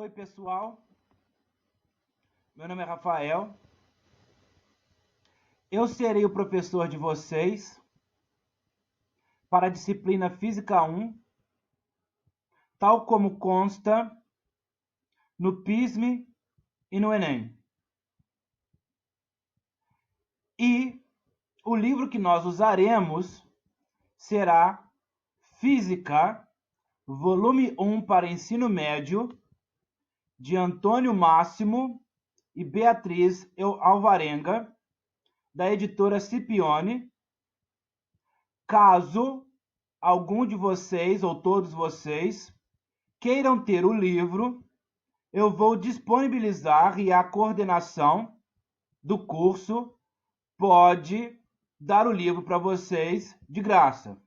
Oi, pessoal. Meu nome é Rafael. Eu serei o professor de vocês para a disciplina Física 1, tal como consta no PISME e no Enem. E o livro que nós usaremos será Física, volume 1 para ensino médio, de Antônio Máximo e Beatriz Alvarenga, da editora Scipione. Caso algum de vocês ou todos vocês queiram ter o livro, eu vou disponibilizar e a coordenação do curso pode dar o livro para vocês de graça.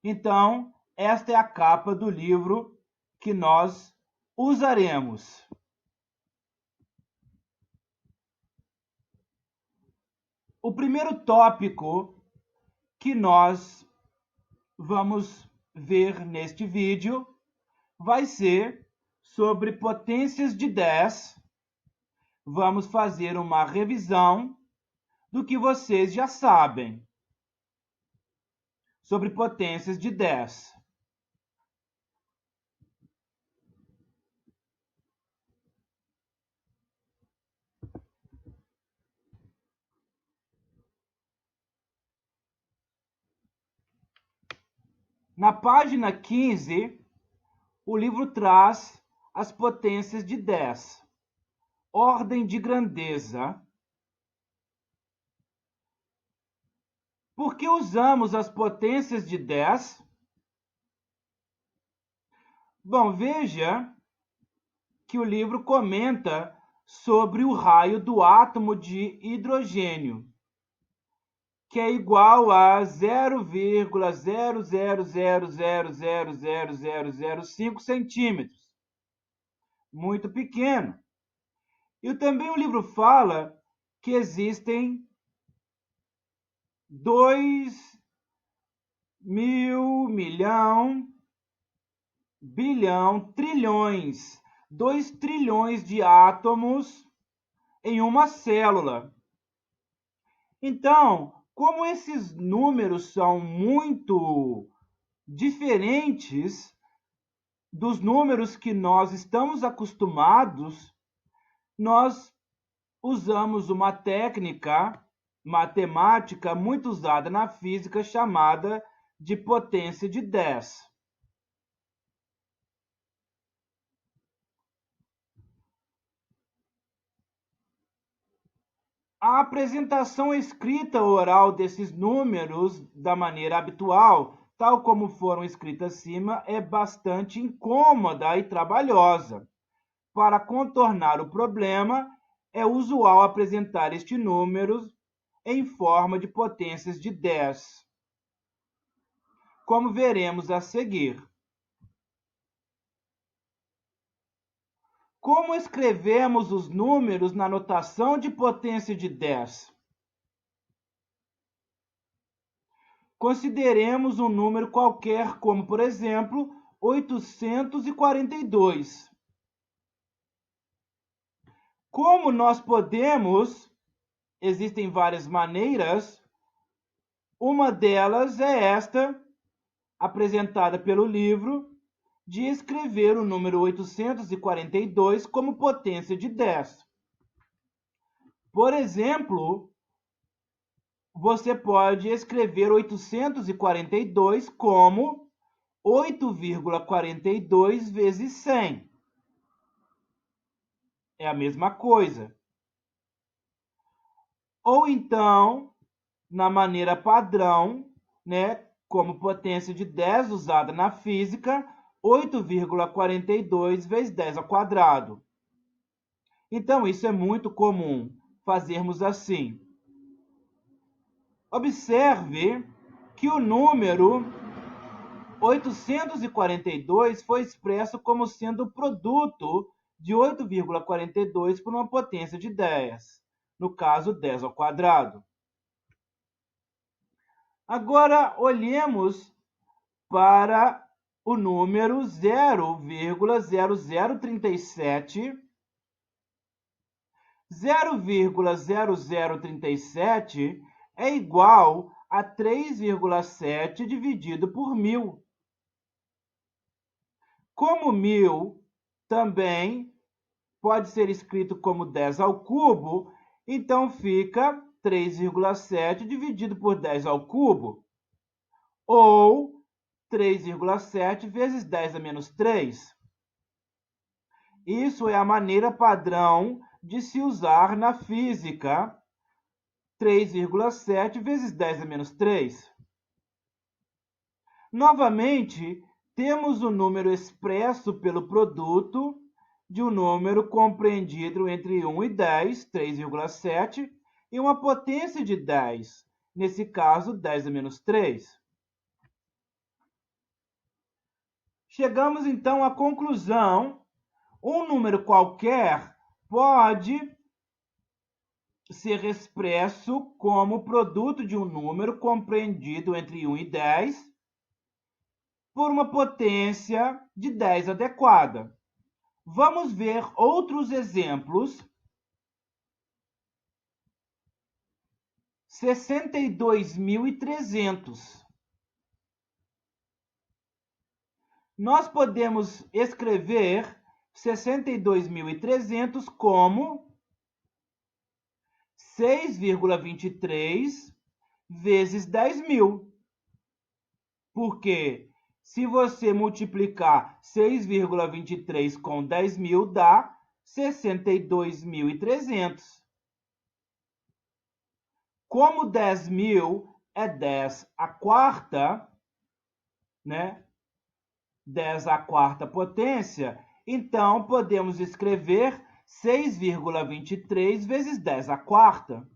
Então, esta é a capa do livro que nós usaremos. O primeiro tópico que nós vamos ver neste vídeo vai ser sobre potências de 10. Vamos fazer uma revisão do que vocês já sabem sobre potências de 10. Na página 15, o livro traz as potências de 10. Ordem de grandeza. Por que usamos as potências de 10? Bom, veja que o livro comenta sobre o raio do átomo de hidrogênio, que é igual a 0,000000005 centímetros. Muito pequeno. E também o livro fala que existem 2.000 milhão, bilhão, trilhões, 2 trilhões de átomos em uma célula. Então, como esses números são muito diferentes dos números que nós estamos acostumados, nós usamos uma técnica matemática muito usada na física chamada de potência de 10. A apresentação escrita oral desses números da maneira habitual, tal como foram escritas acima, é bastante incômoda e trabalhosa. Para contornar o problema, é usual apresentar estes números em forma de potências de 10, como veremos a seguir. Como escrevemos os números na notação de potência de 10? Consideremos um número qualquer, como, por exemplo, 842. Como nós podemos, existem várias maneiras, uma delas é esta, apresentada pelo livro, de escrever o número 842 como potência de 10. Por exemplo, você pode escrever 842 como 8,42 vezes 100. É a mesma coisa. Ou então, na maneira padrão, né, como potência de 10 usada na física, 8,42 vezes 10 ao quadrado. Então, isso é muito comum, fazermos assim. Observe que o número 842 foi expresso como sendo o produto de 8,42 por uma potência de 10, no caso 10 ao quadrado. Agora, olhemos para o número 0,0037. 0,0037 é igual a 3,7 dividido por 1.000. Como 1.000 também pode ser escrito como 10 ao cubo, então fica 3,7 dividido por 10 ao cubo, ou 3,7 vezes 10 a menos 3. Isso é a maneira padrão de se usar na física 3,7 vezes 10 a menos 3. Novamente, temos o número expresso pelo produto de um número compreendido entre 1 e 10, 3,7, e uma potência de 10, nesse caso, 10 a menos 3. Chegamos, então, à conclusão: um número qualquer pode ser expresso como produto de um número compreendido entre 1 e 10 por uma potência de 10 adequada. Vamos ver outros exemplos. 62.300. Nós podemos escrever 62.300 como 6,23 vezes 10.000. Porque se você multiplicar 6,23 com 10.000, dá 62.300. Como 10.000 é 10 à quarta, né? 10 à quarta potência, então podemos escrever 6,23 vezes 10 à quarta.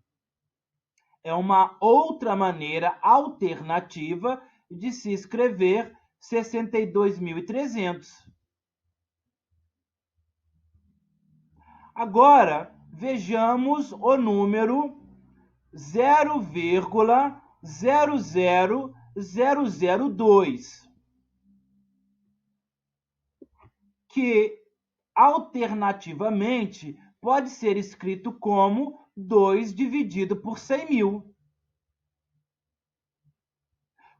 É uma outra maneira alternativa de se escrever 62.300. Agora, vejamos o número 0,00002, que alternativamente pode ser escrito como 2 dividido por 100.000.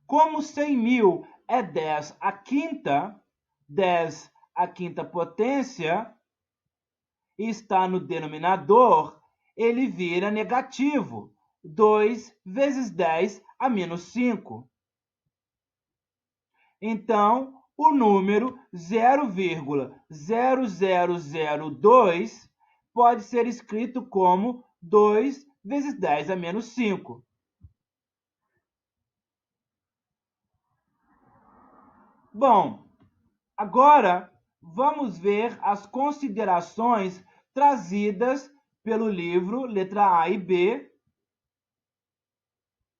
Como 100.000 é 10 à quinta, 10 à quinta potência, e está no denominador, ele vira negativo. 2 vezes 10 a menos 5. Então, o número 0,0002 pode ser escrito como 2 vezes 10 a menos 5. Bom, agora vamos ver as considerações trazidas pelo livro letra A e B,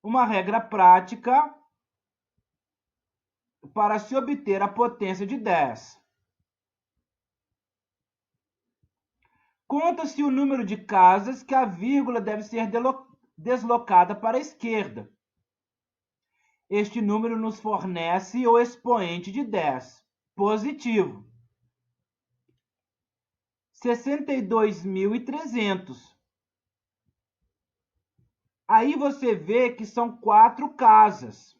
uma regra prática para se obter a potência de 10. Conta-se o número de casas que a vírgula deve ser deslocada para a esquerda. Este número nos fornece o expoente de 10, positivo. 62.300. Aí você vê que são 4 casas.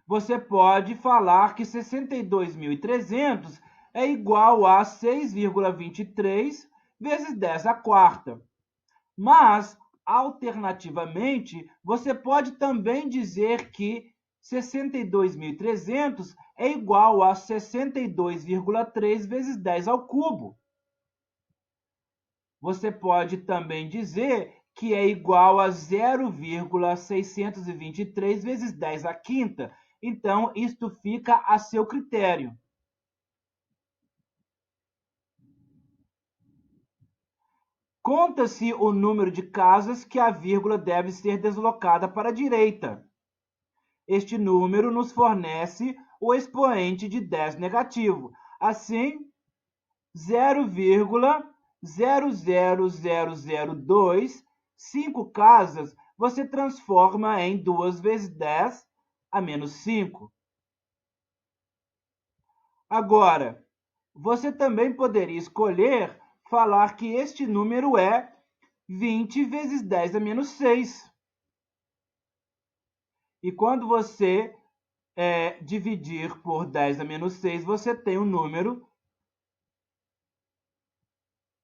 Você pode falar que 62.300 é igual a 6,23 vezes 10 à quarta. Mas, alternativamente, você pode também dizer que 62.300 é igual a 62,3 vezes 10 ao cubo. Você pode também dizer que é igual a 0,623 vezes 10 à quinta. Então, isto fica a seu critério. Conta-se o número de casas que a vírgula deve ser deslocada para a direita. Este número nos fornece o expoente de 10 negativo. Assim, 0,00002, 5 casas, você transforma em 2 vezes 10 a menos 5. Agora, você também poderia escolher falar que este número é 20 vezes 10 a menos 6. E quando você dividir por 10 a menos 6, você tem o número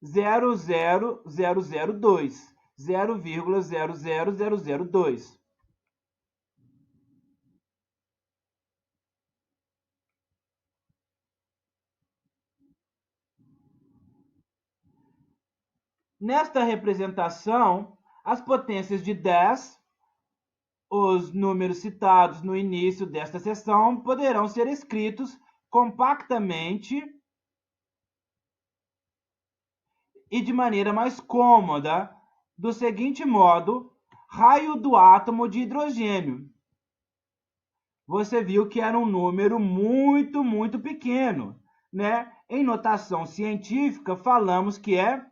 0,0002. 0,00002. Nesta representação, as potências de 10, os números citados no início desta seção, poderão ser escritos compactamente e de maneira mais cômoda, do seguinte modo: raio do átomo de hidrogênio. Você viu que era um número muito, muito pequeno, né? Em notação científica, falamos que é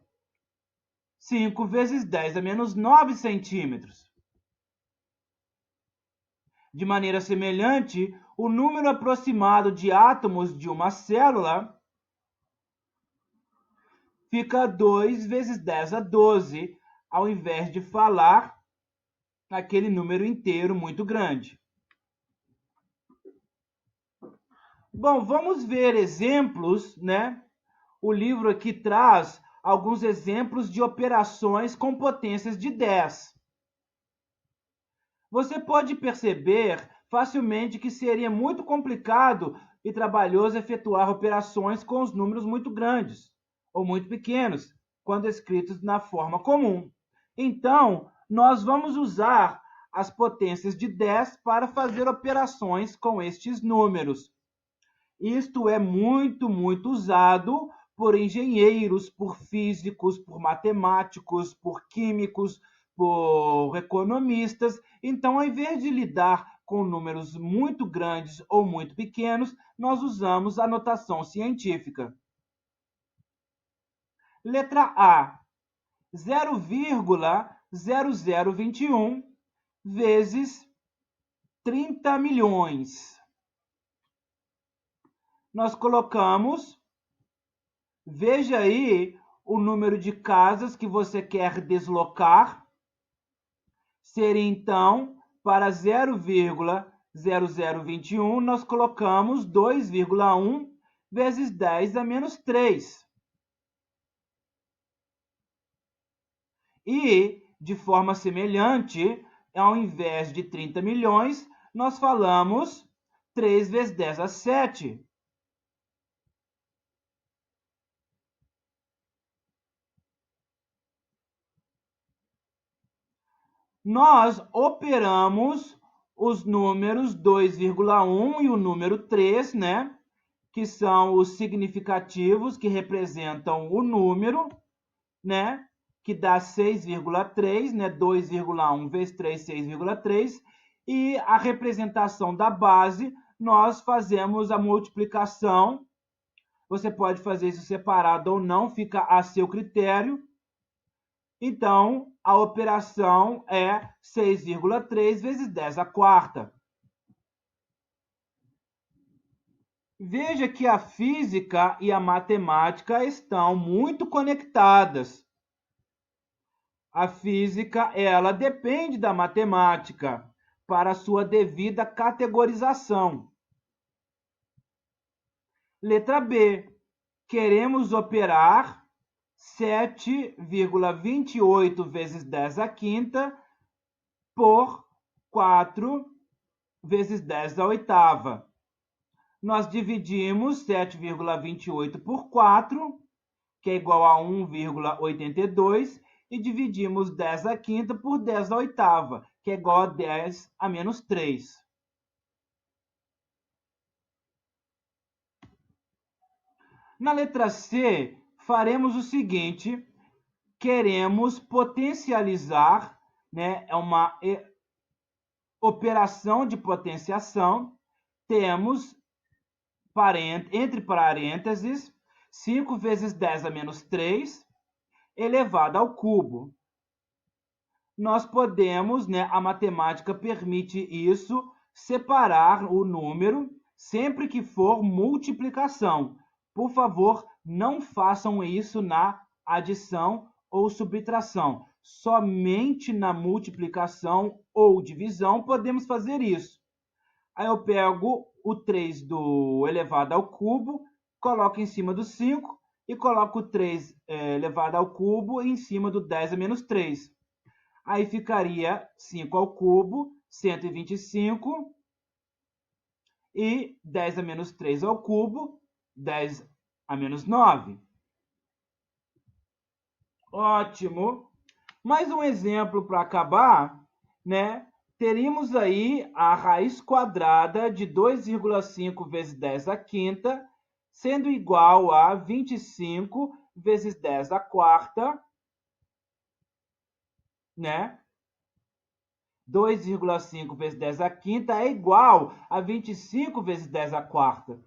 5 vezes 10 a menos 9 centímetros. De maneira semelhante, o número aproximado de átomos de uma célula fica 2 vezes 10 a 12, ao invés de falar aquele número inteiro muito grande. Bom, vamos ver exemplos, né? O livro aqui traz alguns exemplos de operações com potências de 10. Você pode perceber facilmente que seria muito complicado e trabalhoso efetuar operações com os números muito grandes ou muito pequenos, quando escritos na forma comum. Então, nós vamos usar as potências de 10 para fazer operações com estes números. Isto é muito, muito usado por engenheiros, por físicos, por matemáticos, por químicos, por economistas. Então, ao invés de lidar com números muito grandes ou muito pequenos, nós usamos a notação científica. Letra A, 0,0021 vezes 30 milhões. Nós colocamos, veja aí o número de casas que você quer deslocar. Seria então, para 0,0021, nós colocamos 2,1 vezes 10 a menos 3. E, de forma semelhante, ao invés de 30 milhões, nós falamos 3 vezes 10 a 7. Nós operamos os números 2,1 e o número 3, né? Que são os significativos que representam o número, né? Que dá 6,3, né? 2,1 vezes 3, 6,3. E a representação da base, nós fazemos a multiplicação. Você pode fazer isso separado ou não, fica a seu critério. Então, a operação é 6,3 vezes 10 à quarta. Veja que a física e a matemática estão muito conectadas. A física, ela depende da matemática para sua devida categorização. Letra B. Queremos operar 7,28 vezes 10 à quinta por 4 vezes 10 à oitava. Nós dividimos 7,28 por 4, que é igual a 1,82, e dividimos 10 à quinta por 10 à oitava, que é igual a 10 a menos 3. Na letra C, faremos o seguinte: queremos potencializar, né? É uma operação de potenciação. Temos, entre parênteses, 5 vezes 10 a menos 3 elevado ao cubo. Nós podemos, né, a matemática permite isso, separar o número sempre que for multiplicação. Por favor, não façam isso na adição ou subtração. Somente na multiplicação ou divisão podemos fazer isso. Aí eu pego o 3 do elevado ao cubo, coloco em cima do 5 e coloco o 3 elevado ao cubo em cima do 10 a menos 3. Aí ficaria 5 ao cubo, 125, e 10 a menos 3 ao cubo, 10 a menos 9. Ótimo! Mais um exemplo para acabar, né? Teríamos aí a raiz quadrada de 2,5 vezes 10 à quinta, sendo igual a 25 vezes 10 à quarta, né? 2,5 vezes 10 à quinta é igual a 25 vezes 10 à quarta.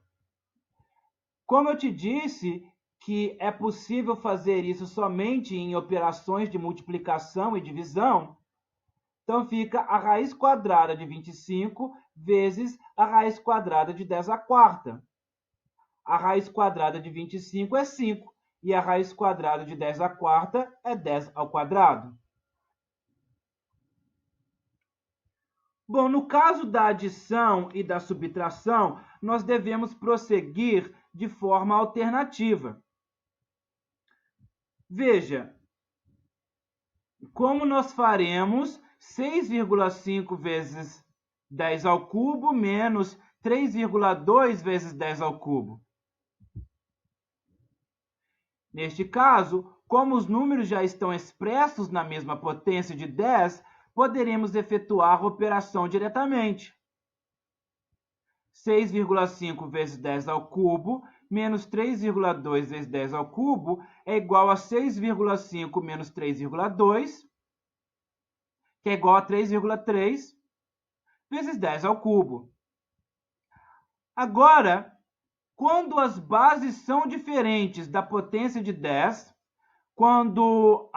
Como eu te disse que é possível fazer isso somente em operações de multiplicação e divisão, então fica a raiz quadrada de 25 vezes a raiz quadrada de 10 à quarta. A raiz quadrada de 25 é 5 e a raiz quadrada de 10 à quarta é 10 ao quadrado. Bom, no caso da adição e da subtração, nós devemos prosseguir de forma alternativa. Veja, como nós faremos 6,5 vezes 10 ao cubo menos 3,2 vezes 10 ao cubo. Neste caso, como os números já estão expressos na mesma potência de 10, poderemos efetuar a operação diretamente. 6,5 vezes 10 ao cubo menos 3,2 vezes 10 ao cubo é igual a 6,5 menos 3,2, que é igual a 3,3 vezes 10 ao cubo. Agora, quando as bases são diferentes da potência de 10, quando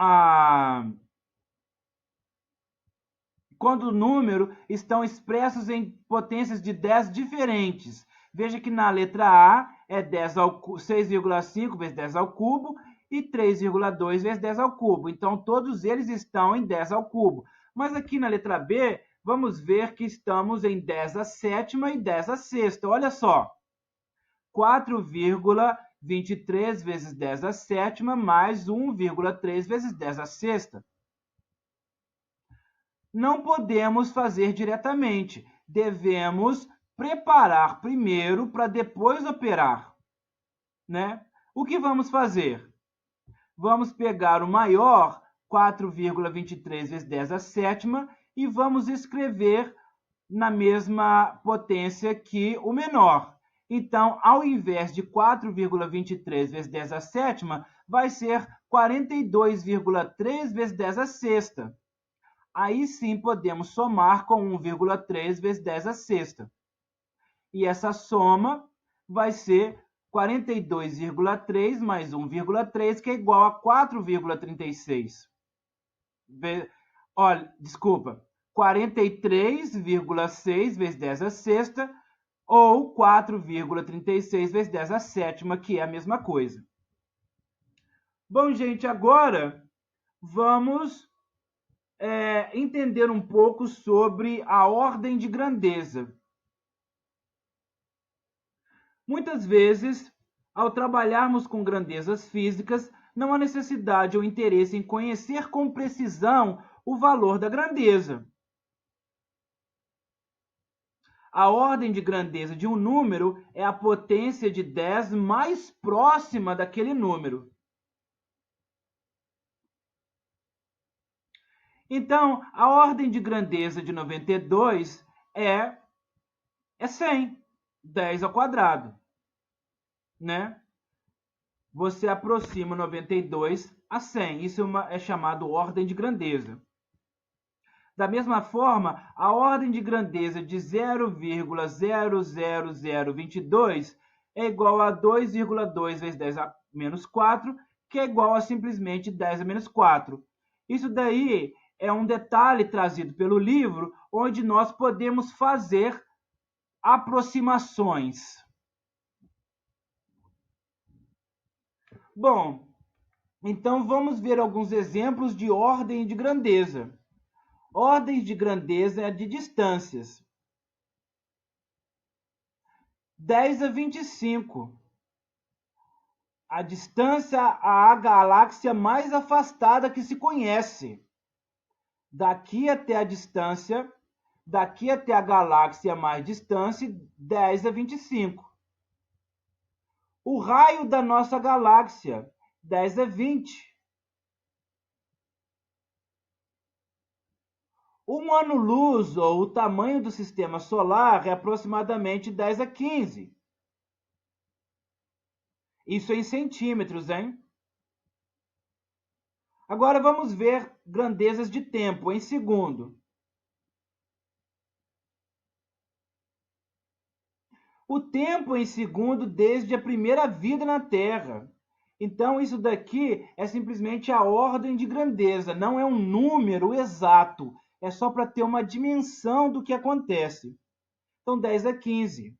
o número estão expressos em potências de 10 diferentes. Veja que na letra A é 6,5 vezes 10 ao cubo e 3,2 vezes 10 ao cubo. Então, todos eles estão em 10 ao cubo. Mas aqui na letra B, vamos ver que estamos em 10 à sétima e 10 à sexta. Olha só, 4,23 vezes 10 à sétima mais 1,3 vezes 10 à sexta. Não podemos fazer diretamente. Devemos preparar primeiro para depois operar, né? O que vamos fazer? Vamos pegar o maior, 4,23 vezes 10 à sétima, e vamos escrever na mesma potência que o menor. Então, ao invés de 4,23 vezes 10 à sétima, vai ser 42,3 vezes 10 à sexta. Aí sim podemos somar com 1,3 vezes 10 à sexta. E essa soma vai ser 42,3 mais 1,3, que é igual a 4,36. Olha, desculpa, 43,6 vezes 10 à sexta ou 4,36 vezes 10 à sétima, que é a mesma coisa. Bom, gente, agora vamos entender um pouco sobre a ordem de grandeza. Muitas vezes, ao trabalharmos com grandezas físicas, não há necessidade ou interesse em conhecer com precisão o valor da grandeza. A ordem de grandeza de um número é a potência de 10 mais próxima daquele número. Então, a ordem de grandeza de 92 é 100, 10 ao quadrado, né? Você aproxima 92 a 100. Isso é chamado ordem de grandeza. Da mesma forma, a ordem de grandeza de 0,00022 é igual a 2,2 vezes 10 a menos 4, que é igual a simplesmente 10 a menos 4. Isso daí é um detalhe trazido pelo livro, onde nós podemos fazer aproximações. Bom, então vamos ver alguns exemplos de ordem de grandeza. Ordens de grandeza de distâncias. 10 a 25. A distância à galáxia mais afastada que se conhece. Daqui até a galáxia mais distante, 10 a 25. O raio da nossa galáxia, 10 a 20. Um ano-luz, ou o tamanho do sistema solar, é aproximadamente 10 a 15. Isso em centímetros, hein? Agora vamos ver grandezas de tempo em segundo. O tempo em segundo desde a primeira vida na Terra. Então, isso daqui é simplesmente a ordem de grandeza, não é um número exato. É só para ter uma dimensão do que acontece. Então, 10 a 15.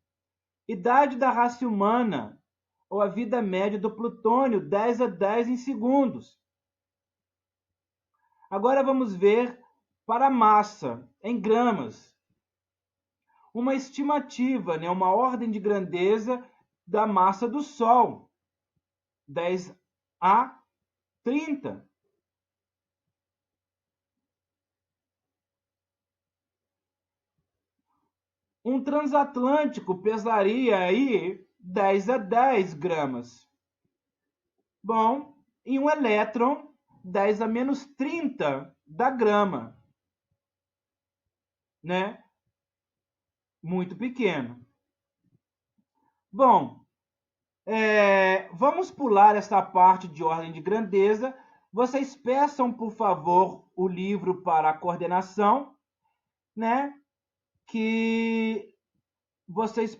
Idade da raça humana, ou a vida média do plutônio, 10 a 10 em segundos. Agora vamos ver para a massa, em gramas. Uma estimativa, né? Uma ordem de grandeza da massa do Sol, 10 a 30. Um transatlântico pesaria aí 10 a 10 gramas. Bom, e um elétron, 10 a menos 30 da grama, né? Muito pequeno. Bom, vamos pular essa parte de ordem de grandeza. Vocês peçam, por favor, o livro para a coordenação, né? Que vocês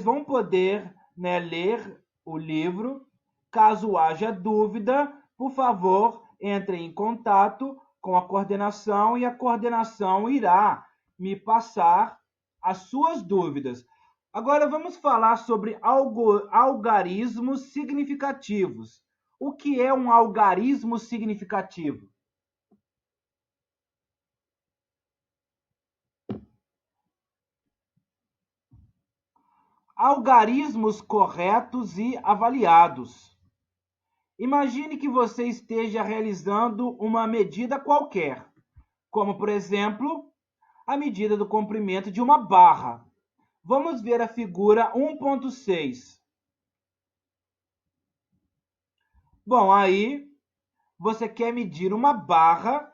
vão poder, né, ler o livro. Caso haja dúvida, por favor, entrem em contato com a coordenação e a coordenação irá me passar as suas dúvidas. Agora vamos falar sobre algarismos significativos. O que é um algarismo significativo? Algarismos corretos e avaliados. Imagine que você esteja realizando uma medida qualquer, como, por exemplo, a medida do comprimento de uma barra. Vamos ver a figura 1.6. Bom, aí você quer medir uma barra,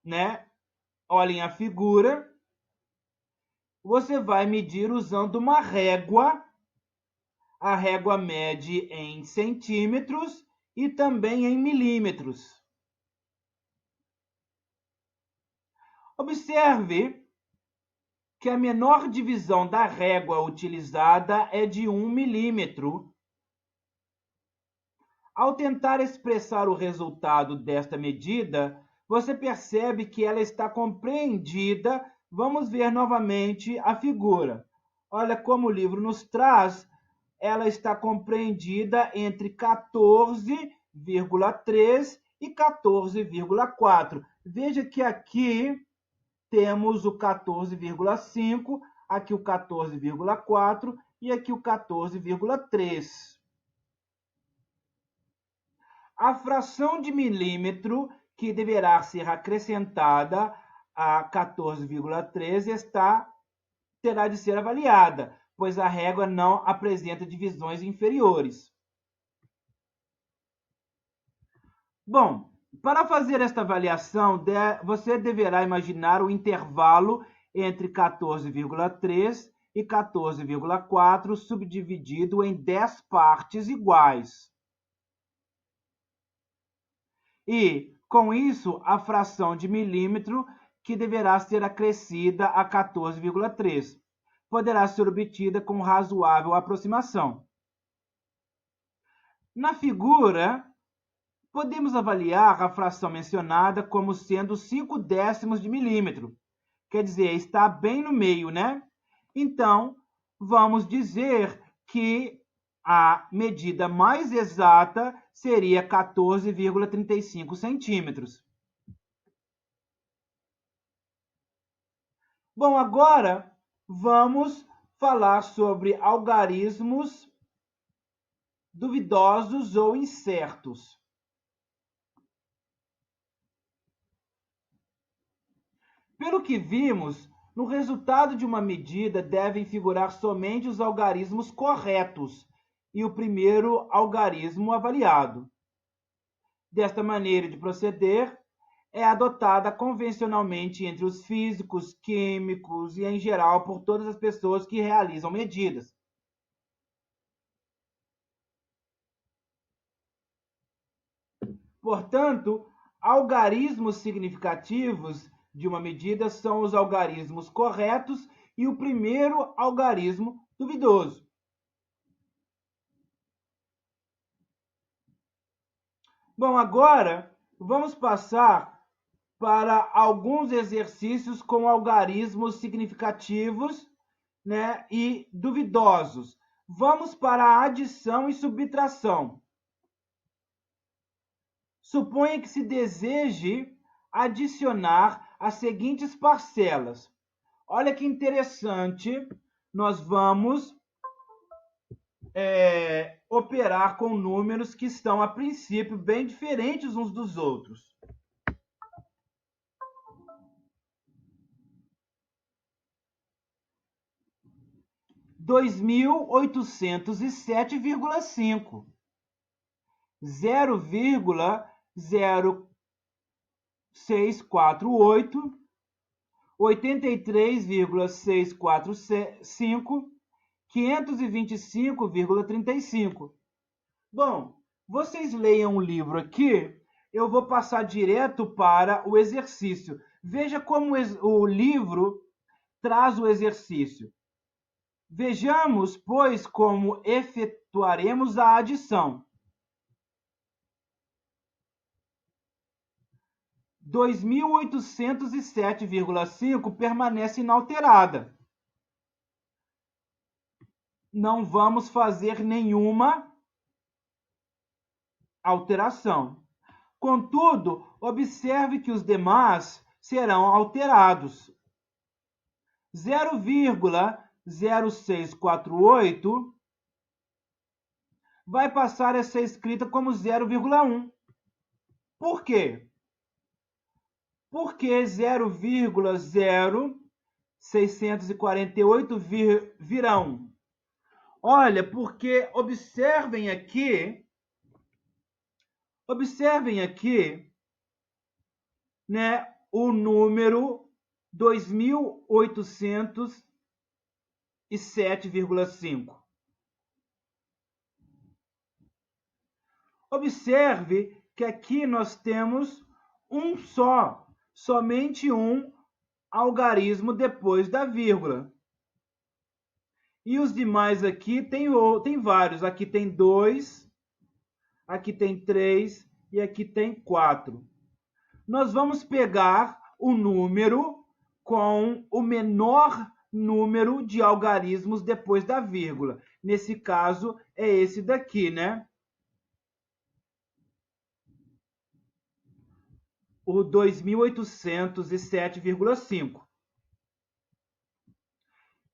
né? Olhem a figura. Você vai medir usando uma régua. A régua mede em centímetros e também em milímetros. Observe que a menor divisão da régua utilizada é de 1 milímetro. Ao tentar expressar o resultado desta medida, você percebe que ela está compreendida. Vamos ver novamente a figura. Olha como o livro nos traz. Ela está compreendida entre 14,3 e 14,4. Veja que aqui temos o 14,5, aqui o 14,4 e aqui o 14,3. A fração de milímetro que deverá ser acrescentada a 14,3 terá de ser avaliada, pois a régua não apresenta divisões inferiores. Bom, para fazer esta avaliação, você deverá imaginar o intervalo entre 14,3 e 14,4 subdividido em 10 partes iguais. E, com isso, a fração de milímetro que deverá ser acrescida a 14,3 poderá ser obtida com razoável aproximação. Na figura, Podemos avaliar a fração mencionada como sendo 5/10 de milímetro. Quer dizer, está bem no meio, né? Então, vamos dizer que a medida mais exata seria 14,35 centímetros. Bom, agora vamos falar sobre algarismos duvidosos ou incertos. Pelo que vimos, no resultado de uma medida devem figurar somente os algarismos corretos e o primeiro algarismo avaliado. Desta maneira de proceder, é adotada convencionalmente entre os físicos, químicos e, em geral, por todas as pessoas que realizam medidas. Portanto, algarismos significativos de uma medida são os algarismos corretos e o primeiro algarismo duvidoso. Bom, agora vamos passar para alguns exercícios com algarismos significativos, né, e duvidosos. Vamos para a adição e subtração. Suponha que se deseje adicionar as seguintes parcelas. Olha que interessante, nós vamos operar com números que estão, a princípio, bem diferentes uns dos outros. 2.807,5, 0,0648, 83,645, 525,35. Bom, vocês leiam o livro aqui, eu vou passar direto para o exercício. Veja como o livro traz o exercício. Vejamos, pois, como efetuaremos a adição. 2.807,5 permanece inalterada. Não vamos fazer nenhuma alteração. Contudo, observe que os demais serão alterados. 0,0648 vai passar a ser escrita como 0,1. Por quê? Porque 0,0648 virá 1. Olha, porque observem aqui, né, o número 2.807,5. Observe que aqui nós temos um só, somente um algarismo depois da vírgula. E os demais aqui tem vários. Aqui tem 2, aqui tem 3 e aqui tem 4. Nós vamos pegar o número com o menor número de algarismos depois da vírgula. Nesse caso, é esse daqui, né? O 2.807,5.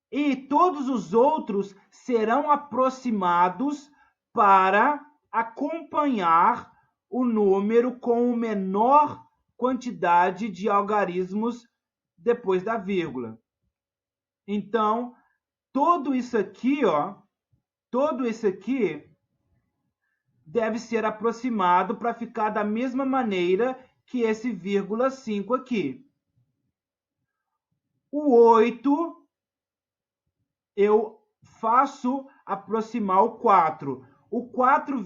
E todos os outros serão aproximados para acompanhar o número com a menor quantidade de algarismos depois da vírgula. Então, todo isso aqui deve ser aproximado para ficar da mesma maneira que esse 0,5 aqui. O 8 eu faço aproximar o 4. O 4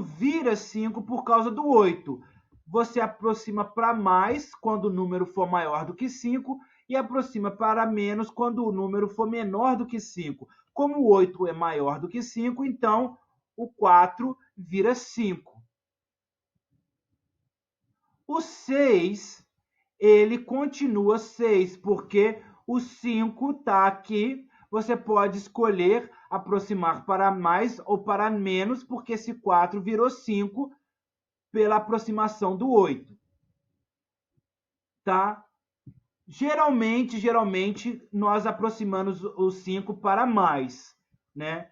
vira 5 por causa do 8. Você aproxima para mais quando o número for maior do que 5 e aproxima para menos quando o número for menor do que 5. Como o 8 é maior do que 5, então o 4 vira 5. O 6, ele continua 6, porque o 5 está aqui. Você pode escolher aproximar para mais ou para menos, porque esse 4 virou 5 pela aproximação do 8. Tá? Geralmente, nós aproximamos o 5 para mais, né?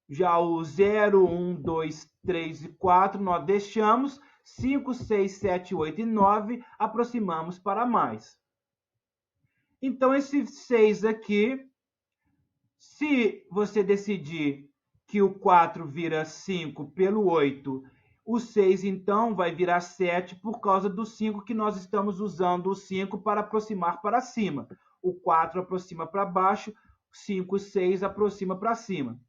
Já o 0, 1, 2, 3 e 4 nós deixamos. 5, 6, 7, 8 e 9 aproximamos para mais. Então, esse 6 aqui, se você decidir que o 4 vira 5 pelo 8, o 6, então, vai virar 7 por causa do 5 que nós estamos usando o 5 para aproximar para cima. O 4 aproxima para baixo, 5, 6 aproxima para cima.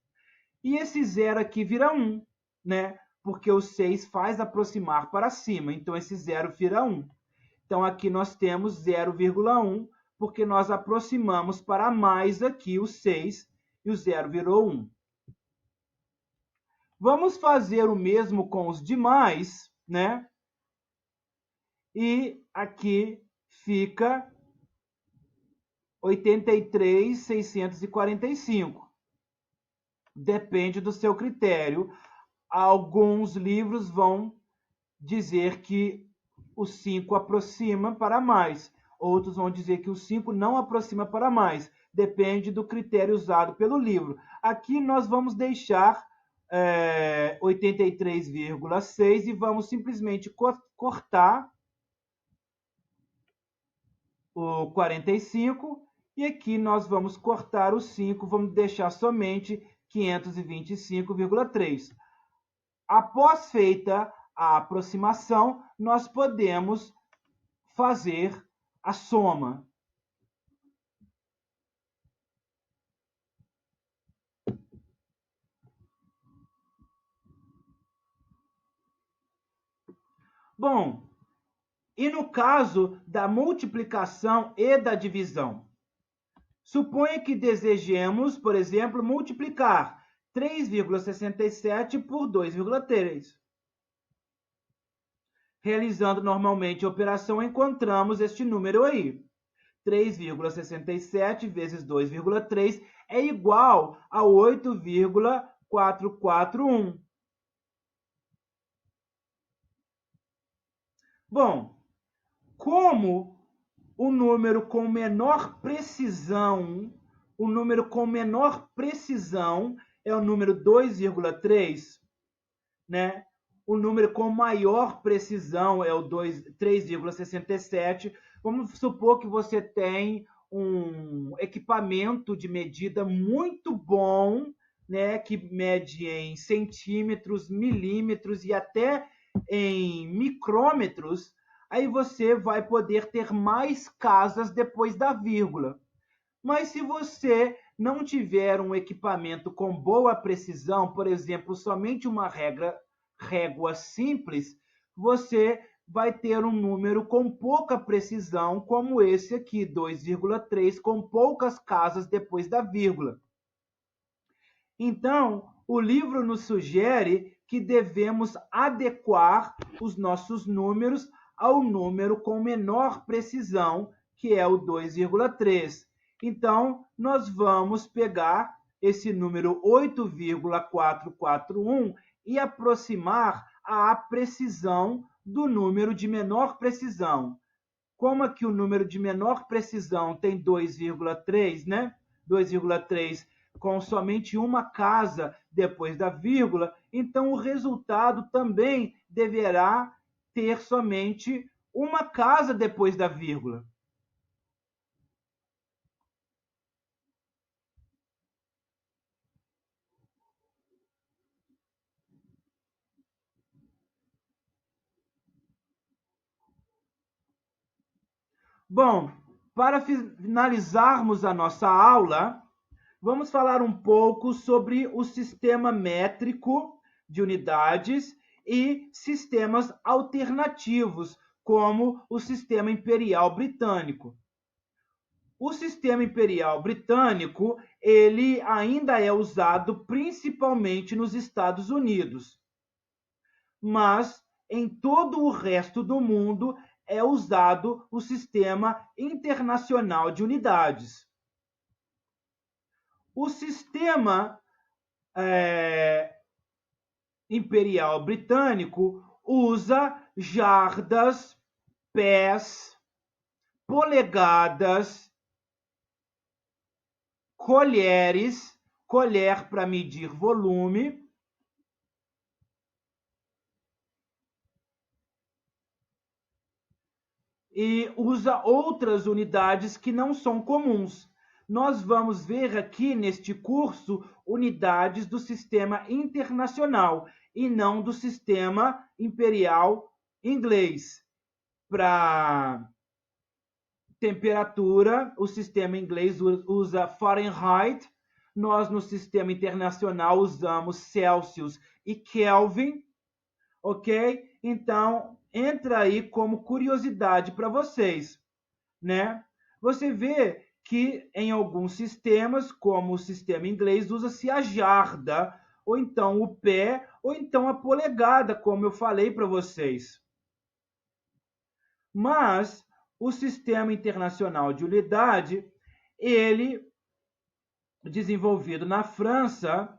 E esse 0 aqui vira 1, né? Porque o 6 faz aproximar para cima, então esse 0 vira 1. Então, aqui nós temos 0,1, porque nós aproximamos para mais aqui o 6 e o 0 virou 1. Vamos fazer o mesmo com os demais, né? E aqui fica 83.645. Depende do seu critério. Alguns livros vão dizer que o 5 aproxima para mais. Outros vão dizer que o 5 não aproxima para mais. Depende do critério usado pelo livro. Aqui nós vamos deixar 83,6 e vamos simplesmente cortar o 45 e aqui nós vamos cortar o 5, vamos deixar somente 525,3. Após feita a aproximação, nós podemos fazer a soma. Bom, e no caso da multiplicação e da divisão? Suponha que desejemos, por exemplo, multiplicar 3,67 por 2,3. Realizando normalmente a operação, encontramos este número aí. 3,67 vezes 2,3 é igual a 8,441. Bom, como o número com menor precisão é o número 2,3, né? O número com maior precisão é o 3,67. Vamos supor que você tem um equipamento de medida muito bom, né, que mede em centímetros, milímetros e até em micrômetros. Aí você vai poder ter mais casas depois da vírgula. Mas se você não tiver um equipamento com boa precisão, por exemplo, somente uma régua simples, você vai ter um número com pouca precisão, como esse aqui, 2,3, com poucas casas depois da vírgula. Então, o livro nos sugere que devemos adequar os nossos números ao número com menor precisão, que é o 2,3. Então, nós vamos pegar esse número 8,441 e aproximar à precisão do número de menor precisão. Como aqui o número de menor precisão tem 2,3, né? 2,3 com somente uma casa depois da vírgula, então o resultado também deverá ter somente uma casa depois da vírgula. Bom, para finalizarmos a nossa aula, vamos falar um pouco sobre o sistema métrico de unidades e sistemas alternativos, como o sistema imperial britânico. O sistema imperial britânico, ele ainda é usado principalmente nos Estados Unidos, mas em todo o resto do mundo é usado o Sistema Internacional de Unidades. O Sistema Imperial Britânico usa jardas, pés, polegadas, colheres, colher para medir volume, e usa outras unidades que não são comuns. Nós vamos ver aqui neste curso unidades do sistema internacional e não do sistema imperial inglês. Para temperatura, o sistema inglês usa Fahrenheit, nós no sistema internacional usamos Celsius e Kelvin, ok? Então, entra aí como curiosidade para vocês, né? Você vê que em alguns sistemas, como o sistema inglês, usa-se a jarda, ou então o pé, ou então a polegada, como eu falei para vocês. Mas o Sistema Internacional de Unidade, ele, desenvolvido na França,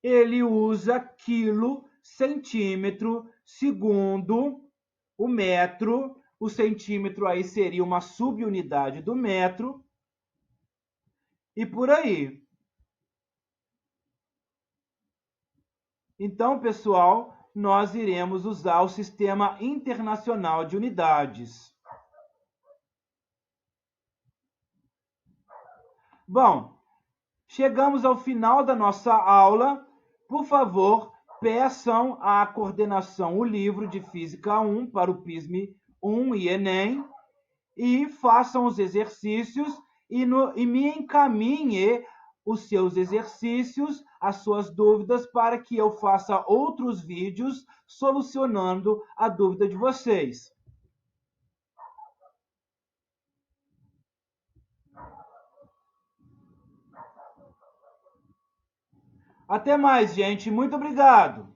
ele usa quilo, centímetro, segundo, o metro. O centímetro aí seria uma subunidade do metro, e por aí. Então, pessoal, nós iremos usar o Sistema Internacional de Unidades. Bom, chegamos ao final da nossa aula. Por favor, peçam à coordenação o livro de Física 1 para o PISM 1 e Enem e façam os exercícios e me encaminhe os seus exercícios, as suas dúvidas, para que eu faça outros vídeos solucionando a dúvida de vocês. Até mais, gente. Muito obrigado.